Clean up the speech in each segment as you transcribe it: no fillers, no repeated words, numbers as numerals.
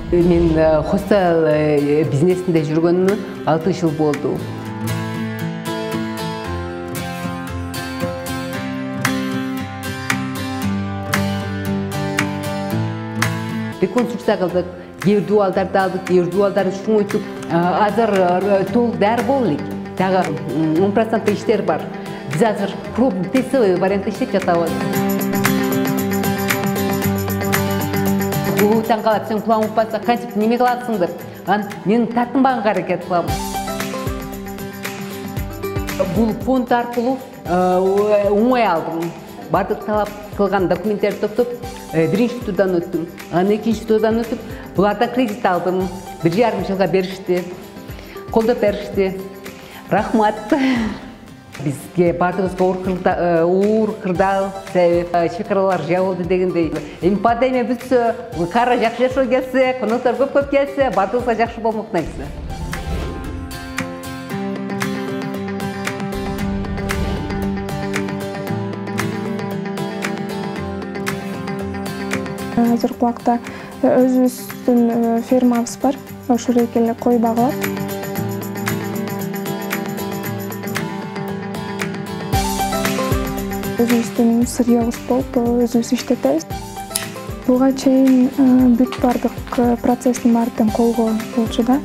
Мен хостел бизнесінде жүргөнүмө 6 жыл болду. Реконструкция кылдык, жер дуалдарды алдык, жер дуалдарды чоңойтуп, азыр толук даяр болдук. Дагы 10% иштер бар. Биз азыр пробный тестовый вариантта иштеп жатабыз. Бул таң калап, сен кулагың укпаса, кантип неме кыласың деп. Мен тартынбаганга аракет кылам. Бул фонд аркылуу оңой алдым. Бардык талап кылган документтерди топтоп, биринчи турдан өттүм. Анан экинчи турдан өтүп, булардан кредит алдым. 1,5 жылга беришти. Колдоп беришти. Рахмат. Бизге бардыгыбызга уур кырдаал, чекаралар жабылды дегендей. Эми пандемия бүтсө, кара жакшы жашоо келсе, коноктор көп келсе, бардыгыбызга жакшы болмок негизи. Азыркы убакта өзүбүздүн фермабыз бар. Ошол эле кой багылат. Өзүбүздүн сырьёбуз болуп, өзүбүз иштетебиз. Буга чейин бүт бардык процесстин баарын колго болчу да.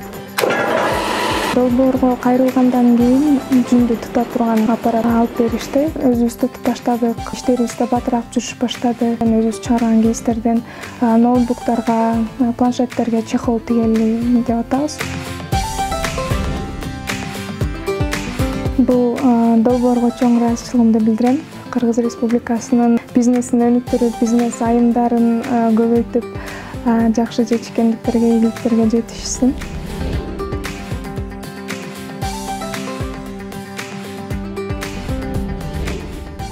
Долбоорго кайрылгандан кийин жүндү тута турган аппарат алып беришти. Өзүбүз тутуп баштадык. Иштерибиз да батыраак жүрүш баштады. Өзүбүз чыгарган кейстерден ноутбуктарга, планшеттерге чехол тигели деп атабыз. Бул долбоорго чоң ыраазычылыгымды билдирем. Кыргыз Республикасынын бизнесин өнүктүрүп, бизнес айымдарын көбөйтүп, жакшы жетишкендиктерге, ийгиликтерге жетишсин.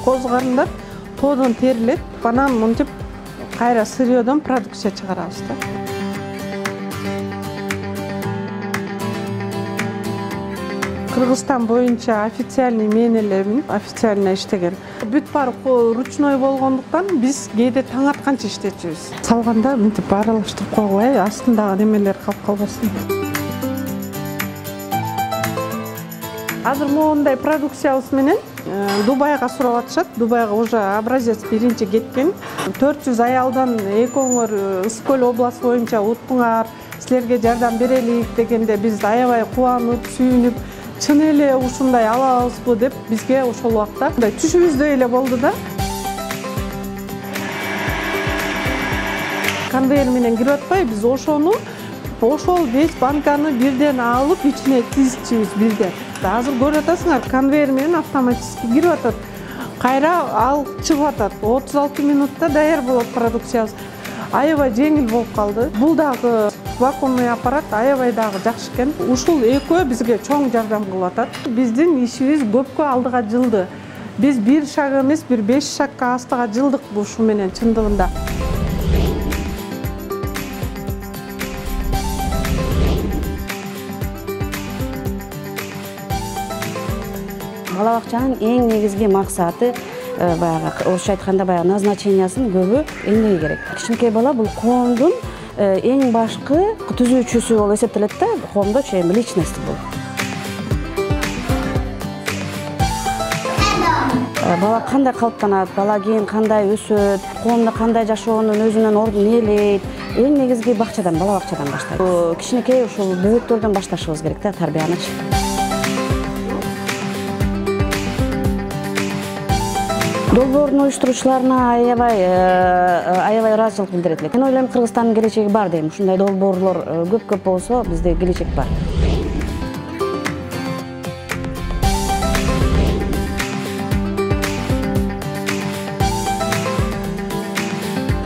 Коз карындар тоодон терилет, анан мынтип кайра сырьёдон продукция чыгарабыз да. Кыргызстан боюнча официальный мен элемин, официально иштеген. Бүт баары ручной болгондуктан биз кээде таң атканча иштечүбүз. Салганда мынтип аралаштырып койгуй, астындагы немелер калып калбасын. Азыр моундай продукциябыз менен Дубайга сурап атышат. Дубайга уже образец биринчи кеткен. 400 аялдан экөөңөр Ысык көл областы боюнча уттуңар, силерге жардам берелик дегенде биз аябай кубанып, сүйүнүп, чын эле ушундай алабызбы деп бизге ошол убакта мындай түшүбүздөй эле болду да. Конвейер менен кирип атпай, биз ошол 5 банканы бирден алып, ичине тизичибиз бирден. Азыр көрүп атасыңар, конвейер менен автоматически кирип атат. Кайра ал чыгып атат. 36 минутта даяр болот продукциябыз. Аябай жеңил болуп калды. Бул дагы вакуумный аппарат аябай дагы жакшы экен. Ушул экөө бизге чоң жардам кылып атат. Биздин ишибиз көпкө алдыга жылды. Биз 1 шаг эмес, 5 шагга астыга жылдык ушу менен чындыгында. Бала бакчанын эң негизги максаты баягы орусча айтканда баягы назначениясын көбү эмнеге керек. Кичинекей бала бул коомдун эң башкы түзүүчүсү болуп эсептелет да, коомдо личность бул. Бала кандай калыптанат, бала кийин кандай өсөт, коомдо кандай жашоонун өзүнүн ордун ээлейт, эң негизги бакчадан, бала бакчадан баштайт. Кичинекей ушул бөбөктөрдөн башташыбыз керек да, тарбиянычы. Долбоордун уюштуруучуларына аябай ыраазычылык билдирет элек. Мен ойлойм, Кыргызстандын келечеги бар дейм. Ушундай долбоорлор көп болсо, бизде келечек бар.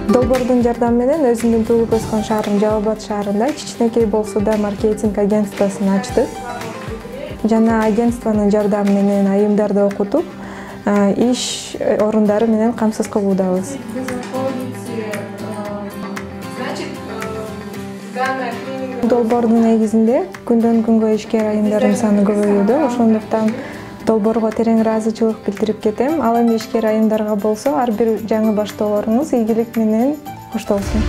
Долбоордун жардамы менен өзүмдүн туулуп өскөн шаарым Жалал Абад шаарында кичинекей болсо да маркетинг агентствосын ачтык. Жана агентствонун жардамы менен айымдарды окутуп, иш орундары менен камсыз кылуудабыз. Долбоордун негизинде күндөн күнгө ишкер айымдардын саны көбөйүүдө, ошондуктан долбоорго терең ыраазычылык билдирип кетем. Ал эми ишкер айымдарга болсо, ар бир жаңы баштоолоруңуз ийгилик менен коштолсун.